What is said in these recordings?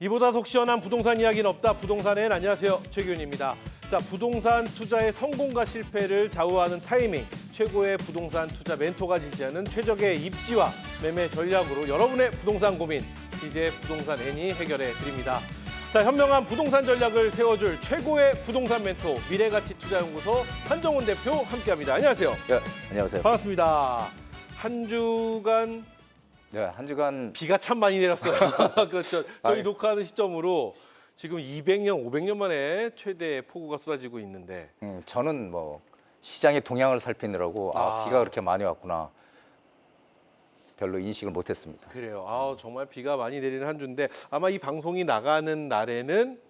이보다 속 시원한 부동산 이야기는 없다. 부동산엔 안녕하세요. 최기훈입니다. 자, 부동산 투자의 성공과 실패를 좌우하는 타이밍, 최고의 부동산 투자 멘토가 지시하는 최적의 입지와 매매 전략으로 여러분의 부동산 고민, 이제 부동산 N이 해결해 드립니다. 자, 현명한 부동산 전략을 세워줄 최고의 부동산 멘토, 미래가치투자연구소 한정훈 대표 함께합니다. 안녕하세요. 네, 안녕하세요. 반갑습니다. 한 주간 네, 한 주간 비가 참 많이 내렸어요. 그렇죠. 저희 녹화하는 시점으로 지금 200년, 500년 만에 최대 폭우가 쏟아지고 있는데. 저는 뭐 시장의 동향을 살피느라고 비가 그렇게 많이 왔구나 별로 인식을 못했습니다. 그래요. 정말 비가 많이 내리는 한 주인데 아마 이 방송이 나가는 날에는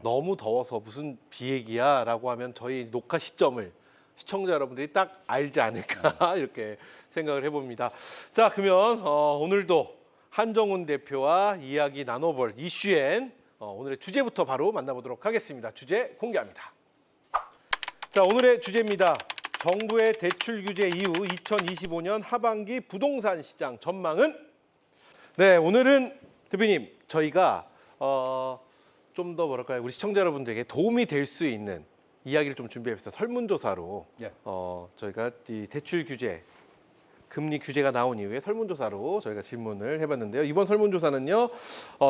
너무 더워서 무슨 비 얘기야라고 하면 저희 녹화 시점을 시청자 여러분들이 딱 알지 않을까 이렇게 생각을 해봅니다. 자, 그러면 오늘도 한정훈 대표와 이야기 나눠볼 이슈엔 오늘의 주제부터 바로 만나보도록 하겠습니다. 주제 공개합니다. 자, 오늘의 주제입니다. 정부의 대출 규제 이후 2025년 하반기 부동산 시장 전망은? 네, 오늘은 대표님 저희가 좀 더 뭐랄까요, 우리 시청자 여러분들에게 도움이 될 수 있는 이야기를 좀 준비해봤어요. 설문조사로 저희가 이 대출 규제, 금리 규제가 나온 이후에 설문조사로 저희가 질문을 해봤는데요. 이번 설문조사는요,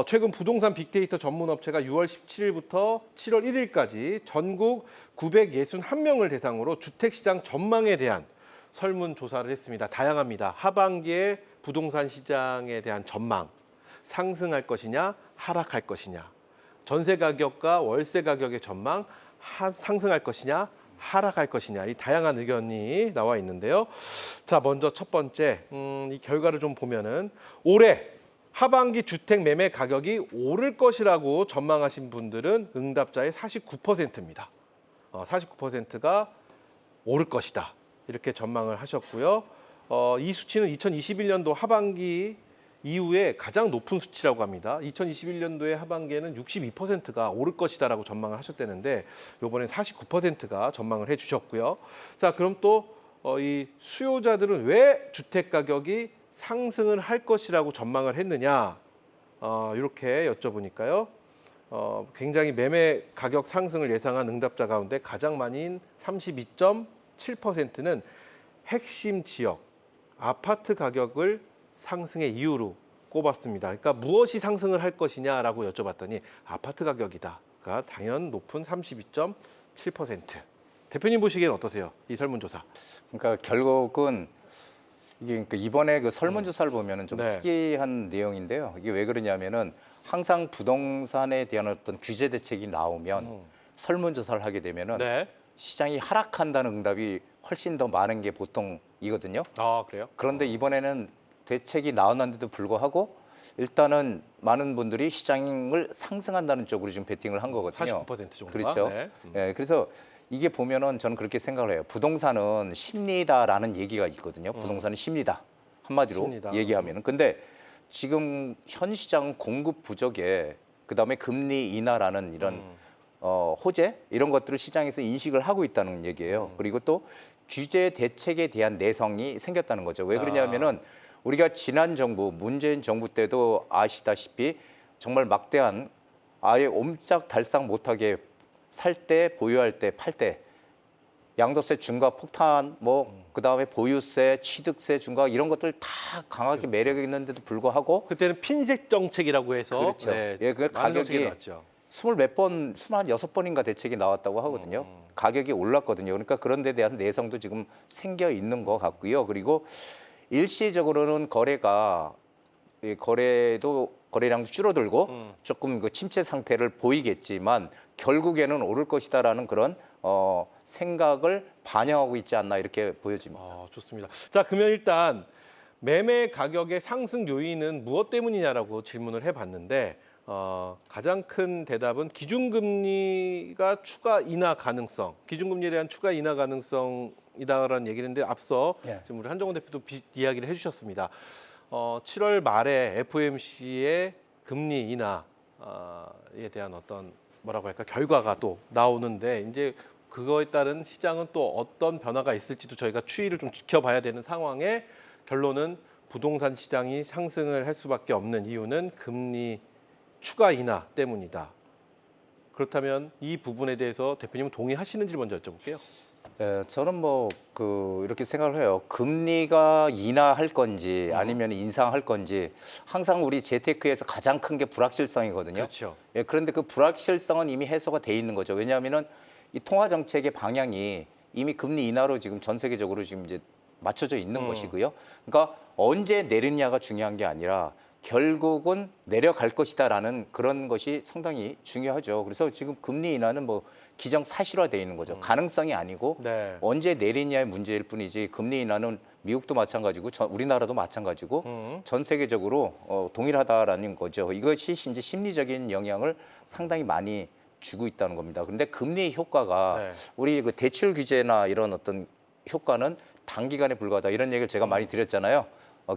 최근 부동산 빅데이터 전문 업체가 6월 17일부터 7월 1일까지 전국 961명을 대상으로 주택시장 전망에 대한 설문조사를 했습니다. 다양합니다. 하반기에 부동산 시장에 대한 전망, 상승할 것이냐, 하락할 것이냐, 전세 가격과 월세 가격의 전망, 상승할 것이냐, 하락할 것이냐, 이 다양한 의견이 나와 있는데요. 자, 먼저 첫 번째, 이 결과를 좀 보면은 올해 하반기 주택 매매 가격이 오를 것이라고 전망하신 분들은 응답자의 49%입니다. 49%가 오를 것이다, 이렇게 전망을 하셨고요. 이 수치는 2021년도 하반기 이후에 가장 높은 수치라고 합니다. 2021년도의 하반기에는 62%가 오를 것이다라고 전망을 하셨다는데 이번엔 49%가 전망을 해주셨고요. 자, 그럼 또 이 수요자들은 왜 주택 가격이 상승을 할 것이라고 전망을 했느냐, 이렇게 여쭤보니까요. 굉장히 매매 가격 상승을 예상한 응답자 가운데 가장 많이인 32.7%는 핵심 지역 아파트 가격을 상승의 이유로 꼽았습니다. 그러니까 무엇이 상승을 할 것이냐라고 여쭤봤더니 아파트 가격이다가 당연 높은 32.7%. 대표님 보시기엔 어떠세요? 이 설문조사. 그러니까 결국은 이게 그러니까 이번에 그 설문조사를 보면은 좀 특이한 내용인데요. 이게 왜 그러냐면은 항상 부동산에 대한 어떤 규제 대책이 나오면 설문조사를 하게 되면은 시장이 하락한다는 응답이 훨씬 더 많은 게 보통이거든요. 그래요? 그런데 이번에는 대책이 나왔는데도 불구하고 일단은 많은 분들이 시장을 상승한다는 쪽으로 지금 베팅을 한 거거든요. 49% 정도가. 그렇죠. 네, 그래서 이게 보면은 저는 그렇게 생각을 해요. 부동산은 심리다라는 얘기가 있거든요. 부동산은 심리다, 한마디로 심리다. 얘기하면은. 근데 지금 현 시장 공급 부족에 그다음에 금리 인하라는 이런 호재 이런 것들을 시장에서 인식을 하고 있다는 얘기예요. 그리고 또 규제 대책에 대한 내성이 생겼다는 거죠. 왜 그러냐면은 우리가 지난 정부, 문재인 정부 때도 아시다시피 정말 막대한 아예 옴짝달싹 못하게 살 때, 보유할 때, 팔 때 양도세 중과 폭탄, 그다음에 보유세, 취득세 중과 이런 것들 다 강하게 매력이 있는데도 불구하고 그때는 핀셋 정책이라고 해서 그렇죠. 그 가격이 26번인가 대책이 나왔다고 하거든요. 가격이 올랐거든요. 그러니까 그런 데 대한 내성도 지금 생겨 있는 것 같고요. 그리고 일시적으로는 거래량도 줄어들고 조금 그 침체 상태를 보이겠지만 결국에는 오를 것이다라는 그런 생각을 반영하고 있지 않나 이렇게 보여집니다. 좋습니다. 자, 그러면 일단 매매 가격의 상승 요인은 무엇 때문이냐라고 질문을 해봤는데 가장 큰 대답은 기준금리가 추가 인하 가능성, 기준금리에 대한 추가 인하 가능성이다라는 얘기를 했는데 앞서 지금 우리 한정훈 대표도 이야기를 해주셨습니다. 7월 말에 FOMC의 금리 인하에 대한 어떤 뭐라고 할까 결과가 또 나오는데 이제 그거에 따른 시장은 또 어떤 변화가 있을지도 저희가 추이를 좀 지켜봐야 되는 상황에 결론은 부동산 시장이 상승을 할 수밖에 없는 이유는 금리 추가 인하 때문이다. 그렇다면 이 부분에 대해서 대표님은 동의하시는지 먼저 여쭤볼게요. 예, 저는 뭐 이렇게 생각을 해요. 금리가 인하할 건지 아니면 인상할 건지 항상 우리 재테크에서 가장 큰 게 불확실성이거든요. 그렇죠. 예, 그런데 그 불확실성은 이미 해소가 돼 있는 거죠. 왜냐하면은 이 통화 정책의 방향이 이미 금리 인하로 지금 전 세계적으로 지금 이제 맞춰져 있는 것이고요. 그러니까 언제 내리냐가 중요한 게 아니라 결국은 내려갈 것이다라는 그런 것이 상당히 중요하죠. 그래서 지금 금리 인하는 뭐 기정사실화돼 있는 거죠. 가능성이 아니고 네. 언제 내리냐의 문제일 뿐이지 금리 인하는 미국도 마찬가지고 우리나라도 마찬가지고 전 세계적으로 동일하다라는 거죠. 이것이 이제 심리적인 영향을 상당히 많이 주고 있다는 겁니다. 그런데 금리의 효과가 네. 우리 그 대출 규제나 이런 어떤 효과는 단기간에 불과하다 이런 얘기를 제가 많이 드렸잖아요.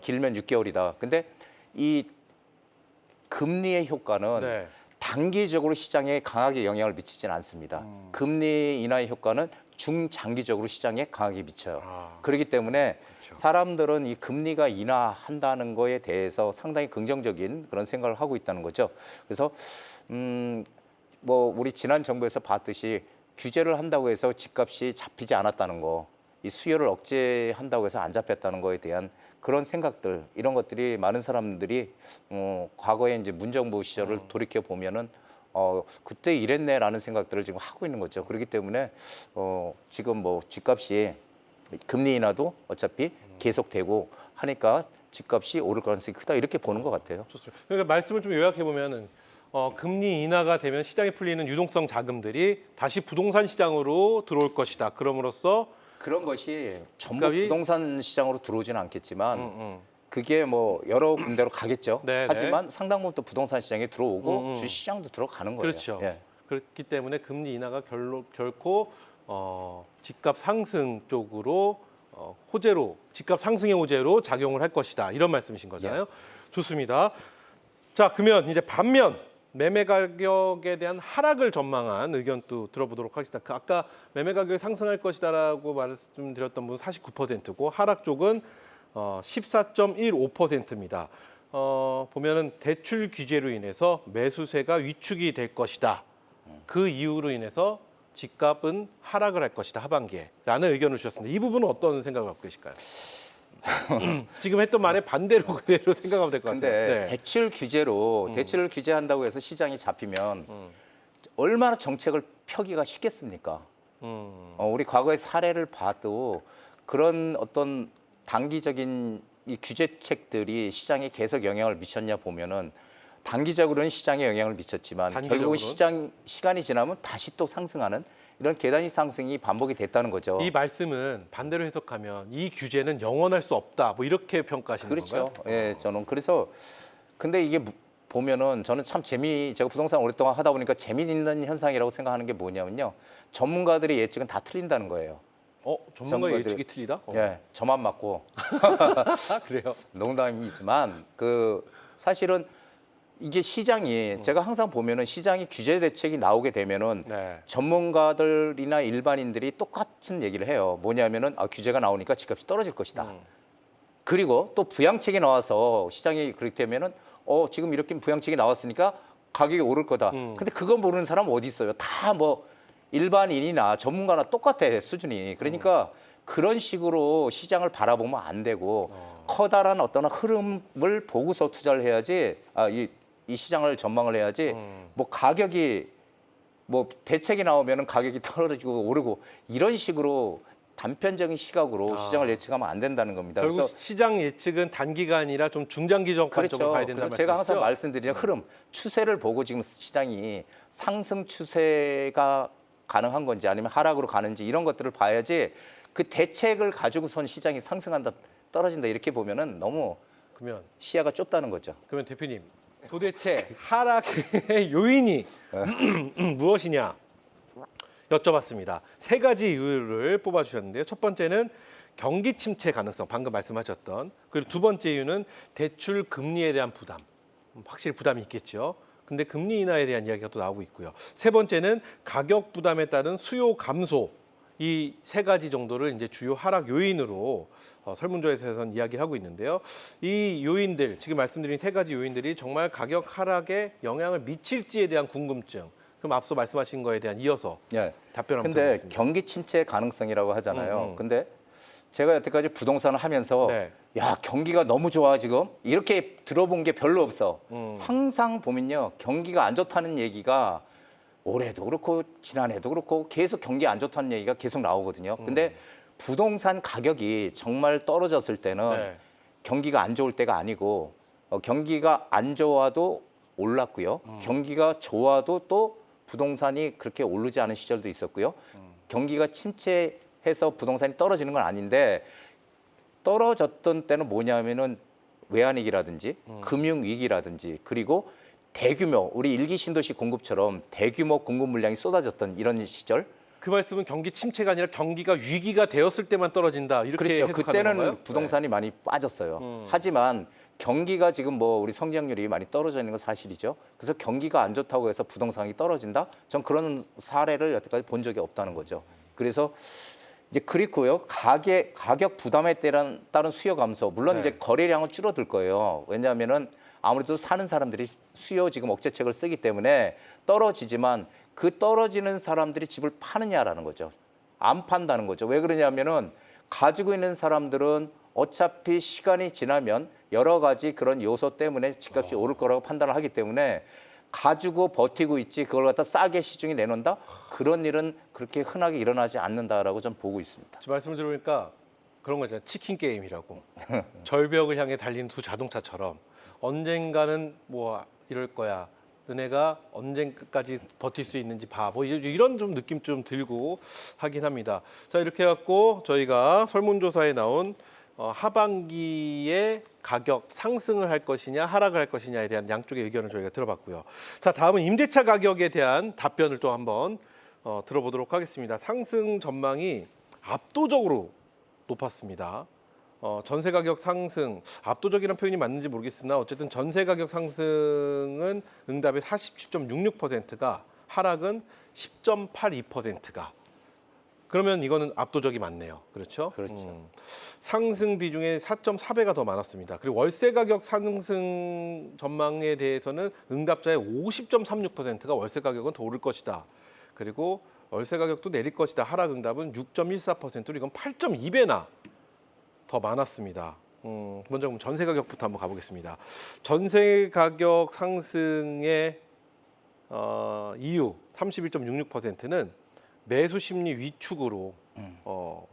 길면 6개월이다. 근데 이 금리의 효과는 네. 단기적으로 시장에 강하게 영향을 미치지는 않습니다. 금리 인하의 효과는 중장기적으로 시장에 강하게 미쳐요. 그렇기 때문에 그렇죠. 사람들은 이 금리가 인하한다는 거에 대해서 상당히 긍정적인 그런 생각을 하고 있다는 거죠. 그래서 뭐 우리 지난 정부에서 봤듯이 규제를 한다고 해서 집값이 잡히지 않았다는 거, 이 수요를 억제한다고 해서 안 잡혔다는 거에 대한 그런 생각들, 이런 것들이 많은 사람들이 과거에 이제 문정부 시절을 돌이켜 보면은 그때 이랬네라는 생각들을 지금 하고 있는 거죠. 그렇기 때문에 지금 뭐 집값이 금리 인하도 어차피 계속되고 하니까 집값이 오를 가능성이 크다 이렇게 보는 것 같아요. 좋습니다. 그러니까 말씀을 좀 요약해 보면은 금리 인하가 되면 시장에 풀리는 유동성 자금들이 다시 부동산 시장으로 들어올 것이다. 그럼으로써 그런 것이 전부 집값이- 부동산 시장으로 들어오지는 않겠지만 그게 뭐 여러 군데로 가겠죠. 네, 하지만 상당 부분 또 부동산 시장에 들어오고 주시장도 들어가는 거예요. 그렇죠. 예. 그렇기 때문에 금리 인하가 결코 집값 상승 쪽으로 호재로 집값 상승의 호재로 작용을 할 것이다. 이런 말씀이신 거잖아요. 좋습니다. 자, 그러면 이제 반면 매매 가격에 대한 하락을 전망한 의견 또 들어보도록 하겠습니다. 아까 매매 가격이 상승할 것이다라고 말씀드렸던 분은 49%고 하락 쪽은 14.15%입니다. 보면은 대출 규제로 인해서 매수세가 위축이 될 것이다. 그 이유로 인해서 집값은 하락을 할 것이다 하반기에라는 의견을 주셨습니다. 이 부분은 어떤 생각을 갖고 계실까요? 지금 했던 말에 반대로 그대로 생각하면 될 것 같아요. 근데 네. 대출 규제로 대출을 규제한다고 해서 시장이 잡히면 얼마나 정책을 펴기가 쉽겠습니까? 우리 과거의 사례를 봐도 그런 어떤 단기적인 이 규제책들이 시장에 계속 영향을 미쳤냐 보면은 단기적으로는 시장에 영향을 미쳤지만 결국 시간이 지나면 다시 또 상승하는 이런 계단식 상승이 반복이 됐다는 거죠. 이 말씀은 반대로 해석하면 이 규제는 영원할 수 없다. 뭐 이렇게 평가하시는 그렇죠. 건가요? 예, 저는 그래서 근데 이게 보면은 저는 참 제가 부동산 오랫동안 하다 보니까 재미있는 현상이라고 생각하는 게 뭐냐면요. 전문가들의 예측은 다 틀린다는 거예요. 전문가의 전문가들- 예측이 틀리다? 예, 저만 맞고 그래요? 농담이지만 사실은 이게 시장이 제가 항상 보면은 시장이 규제 대책이 나오게 되면은 네. 전문가들이나 일반인들이 똑같은 얘기를 해요. 뭐냐면은 규제가 나오니까 집값이 떨어질 것이다. 그리고 또 부양책이 나와서 시장이 그렇게 되면은 지금 이렇게 부양책이 나왔으니까 가격이 오를 거다. 근데 그거 모르는 사람 어디 있어요? 다 뭐 일반인이나 전문가나 똑같아 수준이. 그러니까 그런 식으로 시장을 바라보면 안 되고 커다란 어떤 흐름을 보고서 투자를 해야지. 이 시장을 전망을 해야지. 뭐 가격이 뭐 대책이 나오면은 가격이 떨어지고 오르고 이런 식으로 단편적인 시각으로 시장을 예측하면 안 된다는 겁니다. 결국 그래서 시장 예측은 단기가 아니라 좀 중장기적 관점으로 그렇죠. 봐야 된다는 그래서 제가 항상 말씀이시죠? 말씀드리는 흐름, 추세를 보고 지금 시장이 상승 추세가 가능한 건지 아니면 하락으로 가는지 이런 것들을 봐야지 그 대책을 가지고선 시장이 상승한다, 떨어진다 이렇게 보면은 너무 그러면 시야가 좁다는 거죠. 대표님 도대체 하락의 요인이 무엇이냐 여쭤봤습니다. 세 가지 이유를 뽑아주셨는데요. 첫 번째는 경기 침체 가능성, 방금 말씀하셨던. 그리고 두 번째 이유는 대출 금리에 대한 부담. 확실히 부담이 있겠죠. 근데 금리 인하에 대한 이야기가 또 나오고 있고요. 세 번째는 가격 부담에 따른 수요 감소. 이 세 가지 정도를 이제 주요 하락 요인으로 설문조사에서는 이야기를 하고 있는데요. 이 요인들, 지금 말씀드린 세 가지 요인들이 정말 가격 하락에 영향을 미칠지에 대한 궁금증, 그럼 앞서 말씀하신 거에 대한 이어서 예. 답변 한번 근데 들어보겠습니다. 경기 침체 가능성이라고 하잖아요. 음. 근데 제가 여태까지 부동산을 하면서 네. 야, 경기가 너무 좋아 지금. 이렇게 들어본 게 별로 없어. 항상 보면요. 경기가 안 좋다는 얘기가 올해도 그렇고 지난해도 그렇고 계속 경기 안 좋다는 얘기가 계속 나오거든요. 근데 부동산 가격이 정말 떨어졌을 때는 네. 경기가 안 좋을 때가 아니고 경기가 안 좋아도 올랐고요. 경기가 좋아도 또 부동산이 그렇게 오르지 않은 시절도 있었고요. 경기가 침체해서 부동산이 떨어지는 건 아닌데 떨어졌던 때는 뭐냐면은 외환위기라든지 금융위기라든지 그리고 대규모 우리 일기 신도시 공급처럼 대규모 공급 물량이 쏟아졌던 이런 시절. 그 말씀은 경기 침체가 아니라 경기가 위기가 되었을 때만 떨어진다 이렇게 그렇죠. 해석하는 그때는 건가요? 부동산이 많이 빠졌어요. 하지만 경기가 지금 뭐 우리 성장률이 많이 떨어져 있는 건 사실이죠. 그래서 경기가 안 좋다고 해서 부동산이 떨어진다? 전 그런 사례를 여태까지 본 적이 없다는 거죠. 그래서 이제 그리고요. 가격 부담에 따른 수요 감소. 물론 네. 이제 거래량은 줄어들 거예요. 왜냐하면은 아무래도 사는 사람들이 수요 지금 억제책을 쓰기 때문에 떨어지지만 그 떨어지는 사람들이 집을 파느냐라는 거죠. 안 판다는 거죠. 왜 그러냐면은 가지고 있는 사람들은 어차피 시간이 지나면 여러 가지 그런 요소 때문에 집값이 오를 거라고 판단을 하기 때문에 가지고 버티고 있지 그걸 갖다 싸게 시중에 내놓는다? 그런 일은 그렇게 흔하게 일어나지 않는다라고 좀 보고 있습니다. 지금 말씀을 들어보니까 그런 거잖아요. 치킨 게임이라고. 절벽을 향해 달리는 두 자동차처럼 언젠가는 뭐 이럴 거야. 너네가 언제까지 버틸 수 있는지 봐. 뭐 이런 좀 느낌 좀 들고 하긴 합니다. 자, 이렇게 해갖고 저희가 설문조사에 나온 하반기에 가격 상승을 할 것이냐 하락을 할 것이냐에 대한 양쪽의 의견을 저희가 들어봤고요. 자, 다음은 임대차 가격에 대한 답변을 또 한번 들어보도록 하겠습니다. 상승 전망이 압도적으로 높았습니다. 전세 가격 상승, 압도적이라는 표현이 맞는지 모르겠으나 어쨌든 전세 가격 상승은 응답의 47.66%가 하락은 10.82%가 그러면 이거는 압도적이 맞네요. 그렇죠? 그렇죠. 상승 비중의 4.4배가 더 많았습니다. 그리고 월세 가격 상승 전망에 대해서는 응답자의 50.36%가 월세 가격은 더 오를 것이다. 그리고 월세 가격도 내릴 것이다. 하락 응답은 6.14%로 이건 8.2배나 더 많았습니다. 먼저 그럼 전세 가격부터 한번 가보겠습니다. 전세 가격 상승의 이유 31.66%는 매수 심리 위축으로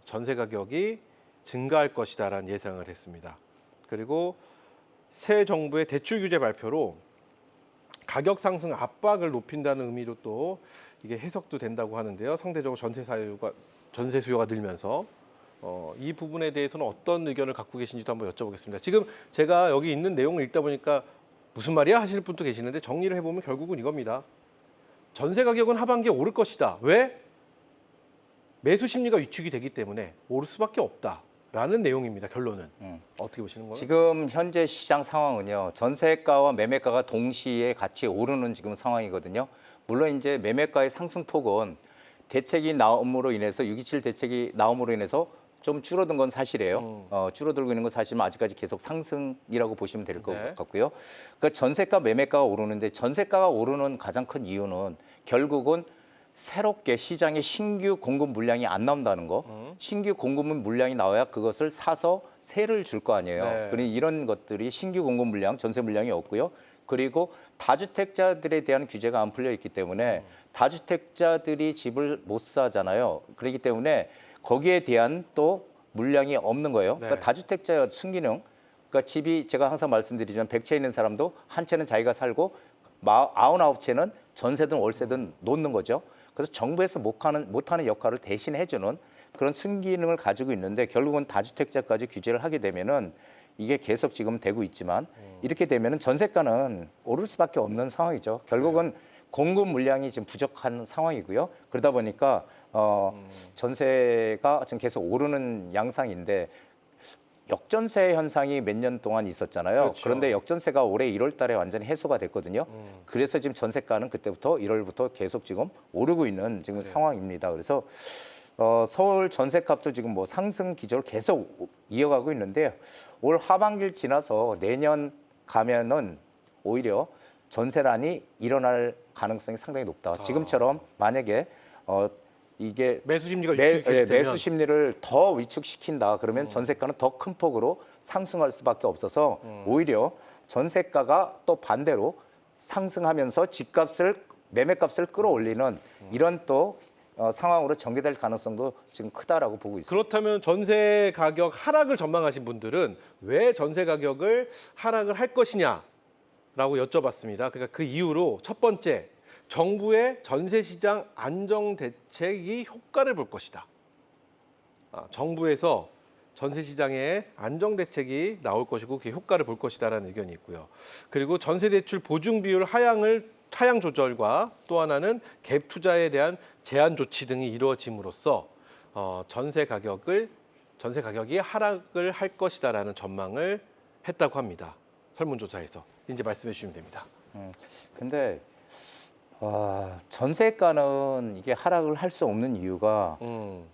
전세 가격이 증가할 것이다라는 예상을 했습니다. 그리고 새 정부의 대출 규제 발표로 가격 상승 압박을 높인다는 의미로 또 이게 해석도 된다고 하는데요. 상대적으로 전세 수요가 늘면서 이 부분에 대해서는 어떤 의견을 갖고 계신지도 한번 여쭤보겠습니다. 지금 제가 여기 있는 내용을 읽다 보니까 무슨 말이야 하시는 분도 계시는데 정리를 해보면 결국은 이겁니다. 전세 가격은 하반기에 오를 것이다. 왜? 매수 심리가 위축이 되기 때문에 오를 수밖에 없다라는 내용입니다. 결론은. 어떻게 보시는 거예요? 지금 현재 시장 상황은요. 전세가와 매매가가 동시에 같이 오르는 지금 상황이거든요. 물론 이제 매매가의 상승폭은 대책이 나옴으로 인해서 6.27 대책이 나옴으로 인해서 좀 줄어든 건 사실이에요. 줄어들고 있는 건 사실은 아직까지 계속 상승이라고 보시면 될 것 네. 같고요. 그러니까 전세가 매매가가 오르는데 전세가가 오르는 가장 큰 이유는 결국은 새롭게 시장에 신규 공급 물량이 안 나온다는 거. 신규 공급 물량이 나와야 그것을 사서 세를 줄 거 아니에요. 네. 그러니 이런 것들이 신규 공급 물량, 전세 물량이 없고요. 그리고 다주택자들에 대한 규제가 안 풀려 있기 때문에 다주택자들이 집을 못 사잖아요. 그렇기 때문에 거기에 대한 또 물량이 없는 거예요. 네. 그러니까 다주택자의 순기능, 그러니까 집이 제가 항상 말씀드리지만 100채 있는 사람도 한 채는 자기가 살고 99채는 전세든 월세든 놓는 거죠. 그래서 정부에서 못하는 역할을 대신 해주는 그런 순기능을 가지고 있는데 결국은 다주택자까지 규제를 하게 되면은 이게 계속 지금 되고 있지만 이렇게 되면은 전세가는 오를 수밖에 없는 상황이죠. 결국은 공급 물량이 지금 부족한 상황이고요. 그러다 보니까 전세가 지금 계속 오르는 양상인데 역전세 현상이 몇 년 동안 있었잖아요. 그렇죠. 그런데 역전세가 올해 1월 달에 완전히 해소가 됐거든요. 그래서 지금 전세가는 그때부터 1월부터 계속 지금 오르고 있는 지금 상황입니다. 그래서 서울 전셋값도 지금 뭐 상승 기조를 계속 이어가고 있는데요. 올 하반기를 지나서 내년 가면은 오히려 전세난이 일어날 가능성이 상당히 높다. 지금처럼 만약에 이게 매수 심리가 위축되면 매수 심리를 더 위축시킨다. 그러면 전세가는 더 큰 폭으로 상승할 수밖에 없어서 오히려 전세가가 또 반대로 상승하면서 집값을 매매값을 끌어올리는 이런 또 상황으로 전개될 가능성도 지금 크다라고 보고 있습니다. 그렇다면 전세 가격 하락을 전망하신 분들은 왜 전세 가격을 하락을 할 것이냐라고 여쭤봤습니다. 그러니까 그 이유로 첫 번째, 정부의 전세 시장 안정 대책이 효과를 볼 것이다. 정부에서 전세 시장에 안정 대책이 나올 것이고 그 효과를 볼 것이다라는 의견이 있고요. 그리고 전세 대출 보증 비율 하향 조절과 또 하나는 갭 투자에 대한 제한 조치 등이 이루어짐으로써 전세 가격이 하락을 할 것이다라는 전망을 했다고 합니다. 설문조사에서 이제 말씀해 주시면 됩니다. 근데 전세가는 이게 하락을 할 수 없는 이유가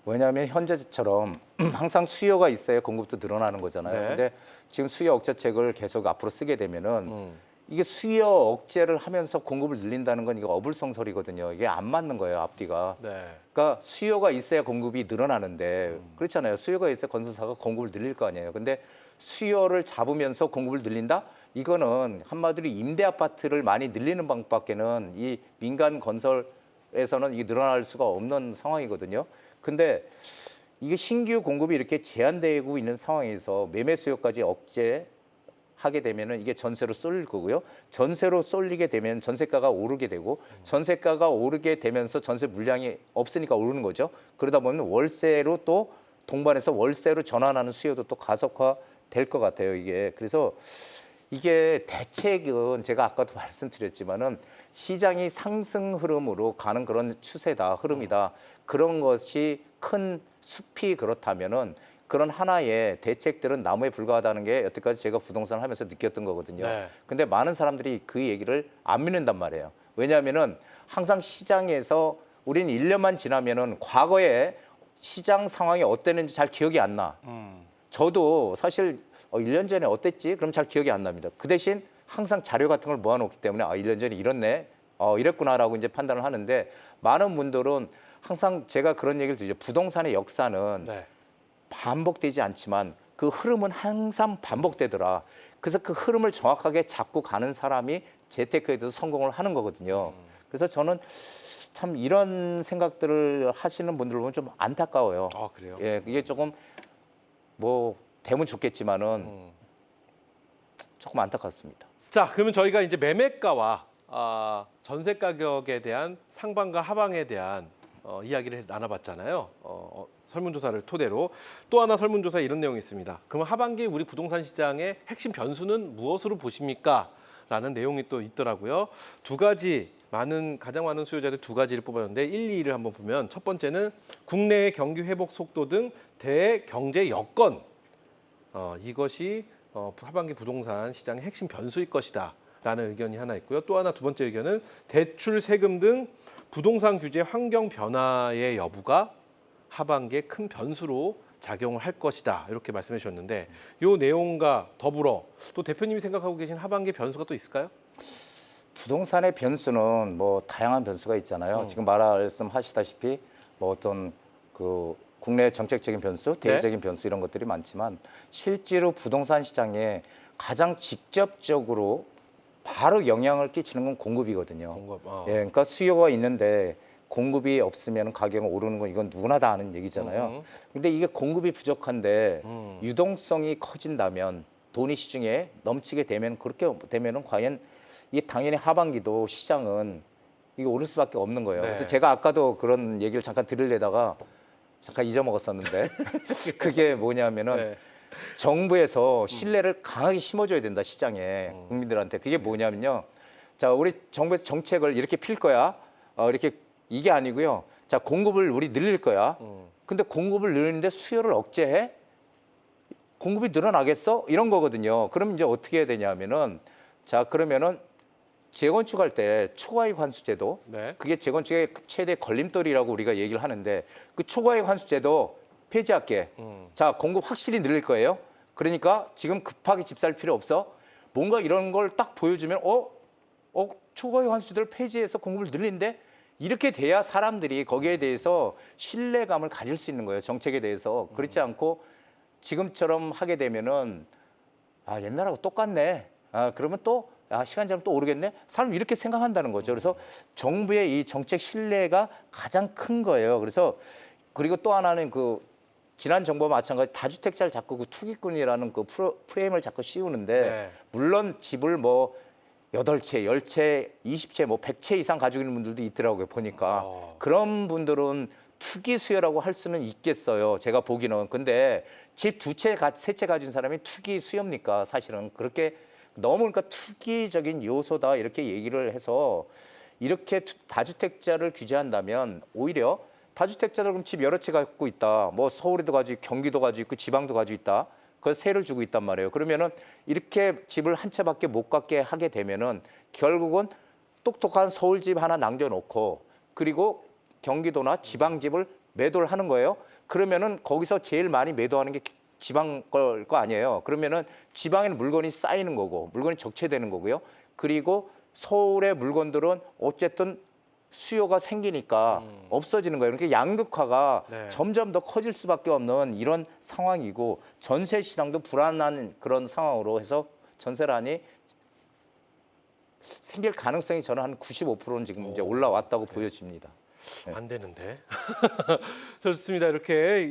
왜냐하면 현재처럼 항상 수요가 있어야 공급도 늘어나는 거잖아요. 네. 근데 지금 수요 억제책을 계속 앞으로 쓰게 되면은 이게 수요 억제를 하면서 공급을 늘린다는 건 이거 어불성설이거든요. 이게 안 맞는 거예요, 앞뒤가. 네. 그러니까 수요가 있어야 공급이 늘어나는데 그렇잖아요. 수요가 있어야 건설사가 공급을 늘릴 거 아니에요. 근데 수요를 잡으면서 공급을 늘린다? 이거는 한마디로 임대 아파트를 많이 늘리는 방법밖에는 이 민간 건설에서는 이게 늘어날 수가 없는 상황이거든요. 근데 이게 신규 공급이 이렇게 제한되고 있는 상황에서 매매 수요까지 억제하게 되면은 이게 전세로 쏠릴 거고요. 전세로 쏠리게 되면 전세가가 오르게 되고 전세가가 오르게 되면서 전세 물량이 없으니까 오르는 거죠. 그러다 보면 월세로 또 동반해서 월세로 전환하는 수요도 또 가속화 될 것 같아요. 이게 그래서 이게 대책은 제가 아까도 말씀드렸지만은 시장이 상승 흐름으로 가는 그런 추세다, 흐름이다. 그런 것이 큰 숲이 그렇다면은 그런 하나의 대책들은 나무에 불과하다는 게 여태까지 제가 부동산을 하면서 느꼈던 거거든요. 네. 근데 많은 사람들이 그 얘기를 안 믿는단 말이에요. 왜냐하면은 항상 시장에서 우리는 1년만 지나면은 과거에 시장 상황이 어땠는지 잘 기억이 안 나. 저도 사실 1년 전에 어땠지? 그럼 잘 기억이 안 납니다. 그 대신 항상 자료 같은 걸 모아놓기 때문에 1년 전에 이랬네, 이랬구나라고 이제 판단을 하는데 많은 분들은 항상 제가 그런 얘기를 드리죠. 부동산의 역사는 네. 반복되지 않지만 그 흐름은 항상 반복되더라. 그래서 그 흐름을 정확하게 잡고 가는 사람이 재테크에 대해서 성공을 하는 거거든요. 그래서 저는 참 이런 생각들을 하시는 분들 보면 좀 안타까워요. 그래요? 예, 이게 조금 뭐 되면 좋겠지만은 조금 안타깝습니다. 자, 그러면 저희가 이제 매매가와 전세 가격에 대한 상방과 하방에 대한 이야기를 나눠봤잖아요. 설문조사를 토대로 또 하나 설문조사에 이런 내용이 있습니다. 그럼 하반기 우리 부동산 시장의 핵심 변수는 무엇으로 보십니까? 라는 내용이 또 있더라고요. 두 가지 가장 많은 수요자들 두 가지를 뽑았는데 1, 2를 한번 보면 첫 번째는 국내의 경기 회복 속도 등 대경제 여건, 이것이 하반기 부동산 시장의 핵심 변수일 것이다 라는 의견이 하나 있고요. 또 하나 두 번째 의견은 대출, 세금 등 부동산 규제 환경 변화의 여부가 하반기에 큰 변수로 작용을 할 것이다 이렇게 말씀해 주셨는데 이 내용과 더불어 또 대표님이 생각하고 계신 하반기 변수가 또 있을까요? 부동산의 변수는 뭐 다양한 변수가 있잖아요. 지금 말씀하시다시피 뭐 어떤 그 국내 정책적인 변수, 대외적인 변수 이런 것들이 많지만 실제로 부동산 시장에 가장 직접적으로 바로 영향을 끼치는 건 공급이거든요. 공급. 예, 그러니까 수요가 있는데 공급이 없으면 가격은 오르는 건 이건 누구나 다 아는 얘기잖아요. 근데 이게 공급이 부족한데 유동성이 커진다면 돈이 시중에 넘치게 되면 그렇게 되면은 과연 이게 당연히 하반기도 시장은 이게 오를 수밖에 없는 거예요. 네. 그래서 제가 아까도 그런 얘기를 잠깐 드리려다가 잠깐 잊어먹었었는데 그게 뭐냐면은 네. 정부에서 신뢰를 강하게 심어줘야 된다 시장에 국민들한테. 그게 뭐냐면요. 자, 우리 정부에서 정책을 이렇게 필 거야. 이렇게 이게 아니고요. 자, 공급을 우리 늘릴 거야. 근데 공급을 늘리는데 수요를 억제해? 공급이 늘어나겠어? 이런 거거든요. 그럼 이제 어떻게 해야 되냐면은 자, 그러면은 재건축할 때 초과이익 환수제도 네. 그게 재건축의 최대 걸림돌이라고 우리가 얘기를 하는데 그 초과이익 환수제도 폐지할게. 자, 공급 확실히 늘릴 거예요. 그러니까 지금 급하게 집 살 필요 없어. 뭔가 이런 걸 딱 보여주면 초과이익 환수제를 폐지해서 공급을 늘린데 이렇게 돼야 사람들이 거기에 대해서 신뢰감을 가질 수 있는 거예요. 정책에 대해서. 그렇지 않고 지금처럼 하게 되면은 옛날하고 똑같네. 그러면 또 시간 지나면 또 오르겠네. 사람 이렇게 생각한다는 거죠. 그래서 정부의 이 정책 신뢰가 가장 큰 거예요. 그래서 그리고 또 하나는 그 지난 정부와 마찬가지 다주택자를 자꾸 그 투기꾼이라는 그 프레임을 자꾸 씌우는데 네. 물론 집을 뭐 8채, 10채, 20채, 뭐 100채 이상 가지고 있는 분들도 있더라고요. 보니까. 그런 분들은 투기 수요라고 할 수는 있겠어요. 제가 보기는. 근데 집 2채, 3채 가진 사람이 투기 수요입니까? 사실은 그렇게 너무 그러니까 투기적인 요소다 이렇게 얘기를 해서 이렇게 다주택자를 규제한다면 오히려 다주택자들 그럼 집 여러 채 갖고 있다. 뭐 서울에도 가지고 있고 경기도 가지고 있고 지방도 가지고 있다. 그 세를 주고 있단 말이에요. 그러면은 이렇게 집을 한 채밖에 못 갖게 하게 되면은 결국은 똑똑한 서울 집 하나 남겨놓고 그리고 경기도나 지방 집을 매도를 하는 거예요. 그러면은 거기서 제일 많이 매도하는 게 지방 걸 거 아니에요. 그러면은 지방에는 물건이 쌓이는 거고 물건이 적체되는 거고요. 그리고 서울의 물건들은 어쨌든 수요가 생기니까 없어지는 거예요. 그러니까 양극화가 네. 점점 더 커질 수밖에 없는 이런 상황이고 전세 시장도 불안한 그런 상황으로 해서 전세란이 생길 가능성이 저는 한 95%는 지금 이제 올라왔다고 보여집니다. 안 되는데. 좋습니다. 이렇게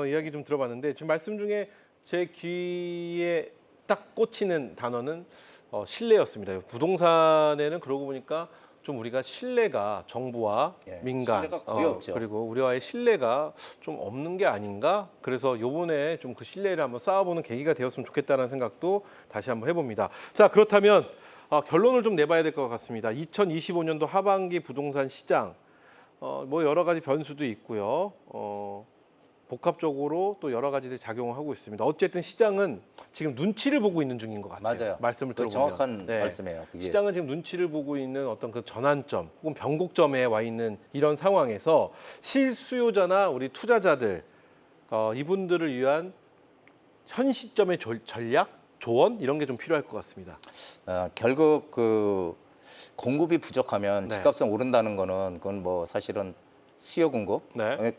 이야기 좀 들어봤는데 지금 말씀 중에 제 귀에 딱 꽂히는 단어는 신뢰였습니다. 부동산에는 그러고 보니까 좀 우리가 신뢰가 정부와 민간 신뢰가 거의 없죠. 그리고 우리와의 신뢰가 좀 없는 게 아닌가? 그래서 요번에 좀 그 신뢰를 한번 쌓아보는 계기가 되었으면 좋겠다는 생각도 다시 한번 해봅니다. 자, 그렇다면 결론을 좀 내봐야 될 것 같습니다. 2025년도 하반기 부동산 시장 뭐 여러 가지 변수도 있고요. 복합적으로 또 여러 가지들이 작용을 하고 있습니다. 어쨌든 시장은 지금 눈치를 보고 있는 중인 것 같아요. 맞아요. 말씀을 그 들어보면 정확한 말씀이에요. 그게. 시장은 지금 눈치를 보고 있는 어떤 그 전환점 혹은 변곡점에 와 있는 이런 상황에서 실수요자나 우리 투자자들 이분들을 위한 현 시점의 전략, 조언 이런 게 좀 필요할 것 같습니다. 결국 그 공급이 부족하면 네. 집값은 오른다는 거는 그건 뭐 사실은 수요 공급 네.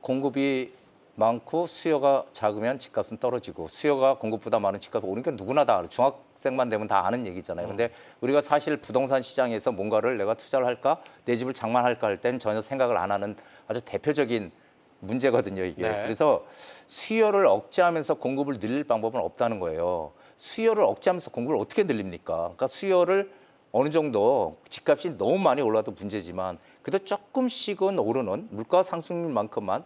공급이 많고 수요가 작으면 집값은 떨어지고 수요가 공급보다 많은 집값이 오르니까 누구나 다 알아. 중학생만 되면 다 아는 얘기잖아요. 근데 우리가 사실 부동산 시장에서 뭔가를 내가 투자를 할까 내 집을 장만할까 할 땐 전혀 생각을 안 하는 아주 대표적인 문제거든요, 이게. 네. 그래서 수요를 억제하면서 공급을 늘릴 방법은 없다는 거예요. 수요를 억제하면서 공급을 어떻게 늘립니까? 그러니까 수요를 어느 정도 집값이 너무 많이 올라도 문제지만 그래도 조금씩은 오르는 물가 상승률만큼만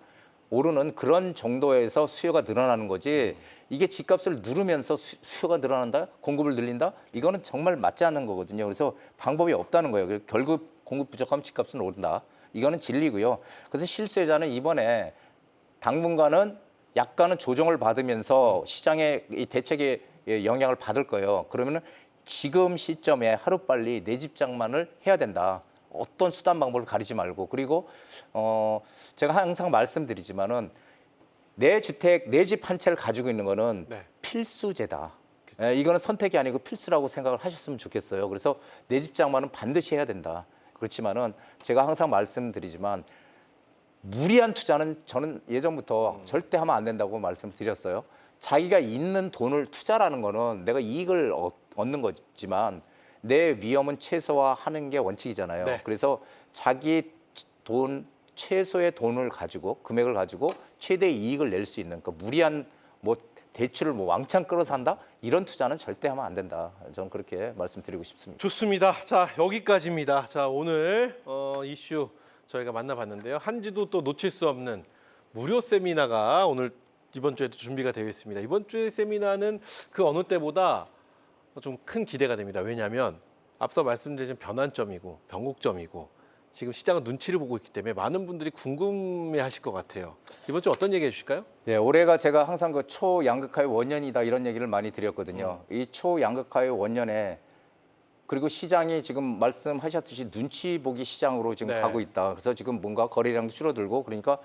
오르는 그런 정도에서 수요가 늘어나는 거지 이게 집값을 누르면서 수요가 늘어난다? 공급을 늘린다? 이거는 정말 맞지 않는 거거든요. 그래서 방법이 없다는 거예요. 결국 공급 부족하면 집값은 오른다. 이거는 진리고요. 그래서 실수요자는 이번에 당분간은 약간은 조정을 받으면서 시장의 이 대책에 영향을 받을 거예요. 그러면은 지금 시점에 하루빨리 내 집 장만을 해야 된다. 어떤 수단 방법을 가리지 말고 그리고 제가 항상 말씀드리지만은 내 주택 내 집 한 채를 가지고 있는 거는 네. 필수제다. 이거는 선택이 아니고 필수라고 생각을 하셨으면 좋겠어요. 그래서 내 집 장만은 반드시 해야 된다. 그렇지만은 제가 항상 말씀드리지만 무리한 투자는 저는 예전부터 절대 하면 안 된다고 말씀드렸어요. 자기가 있는 돈을 투자라는 거는 내가 이익을 얻는 거지만 내 위험은 최소화하는 게 원칙이잖아요. 네. 그래서 자기 돈 최소의 돈을 가지고 금액을 가지고 최대 이익을 낼 수 있는 그러니까 무리한 뭐 대출을 뭐 왕창 끌어서 한다 이런 투자는 절대 하면 안 된다. 저는 그렇게 말씀드리고 싶습니다. 좋습니다. 자, 여기까지입니다. 자, 오늘 이슈 저희가 만나봤는데요. 한지도 또 놓칠 수 없는 무료 세미나가 오늘 이번 주에도 준비가 되어 있습니다. 이번 주의 세미나는 그 어느 때보다 좀 큰 기대가 됩니다. 왜냐하면 앞서 말씀드린 변환점이고 변곡점이고 지금 시장은 눈치를 보고 있기 때문에 많은 분들이 궁금해하실 것 같아요. 이번 주 어떤 얘기 해주실까요? 네, 올해가 제가 항상 그 초양극화의 원년이다 이런 얘기를 많이 드렸거든요. 이 초양극화의 원년에 그리고 시장이 지금 말씀하셨듯이 눈치 보기 시장으로 지금 네. 가고 있다. 그래서 지금 뭔가 거래량도 줄어들고 그러니까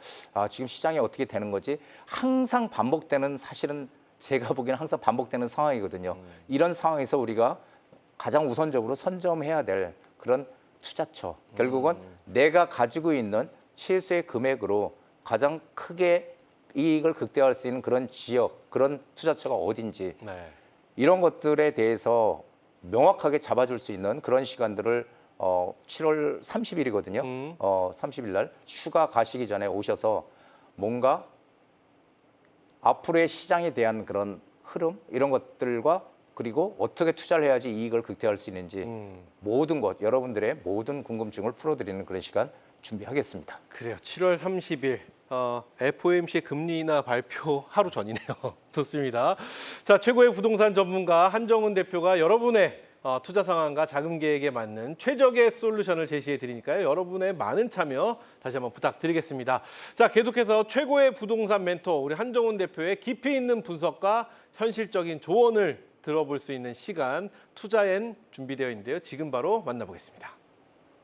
지금 시장이 어떻게 되는 거지? 항상 반복되는 사실은 제가 보기에는 항상 반복되는 상황이거든요. 이런 상황에서 우리가 가장 우선적으로 선점해야 될 그런 투자처. 결국은 내가 가지고 있는 최소의 금액으로 가장 크게 이익을 극대화할 수 있는 그런 지역, 그런 투자처가 어딘지 네. 이런 것들에 대해서 명확하게 잡아줄 수 있는 그런 시간들을 7월 30일이거든요. 30일 날 휴가 가시기 전에 오셔서 뭔가 앞으로의 시장에 대한 그런 흐름 이런 것들과 그리고 어떻게 투자를 해야지 이익을 극대화할 수 있는지 모든 것 여러분들의 모든 궁금증을 풀어드리는 그런 시간 준비하겠습니다. 그래요. 7월 30일 FOMC의 금리 인하 발표 하루 전이네요. 좋습니다. 자, 최고의 부동산 전문가 한정훈 대표가 여러분의 투자 상황과 자금 계획에 맞는 최적의 솔루션을 제시해 드리니까요. 여러분의 많은 참여 다시 한번 부탁드리겠습니다. 자, 계속해서 최고의 부동산 멘토 우리 한정훈 대표의 깊이 있는 분석과 현실적인 조언을 들어볼 수 있는 시간 투자엔 준비되어 있는데요. 지금 바로 만나보겠습니다.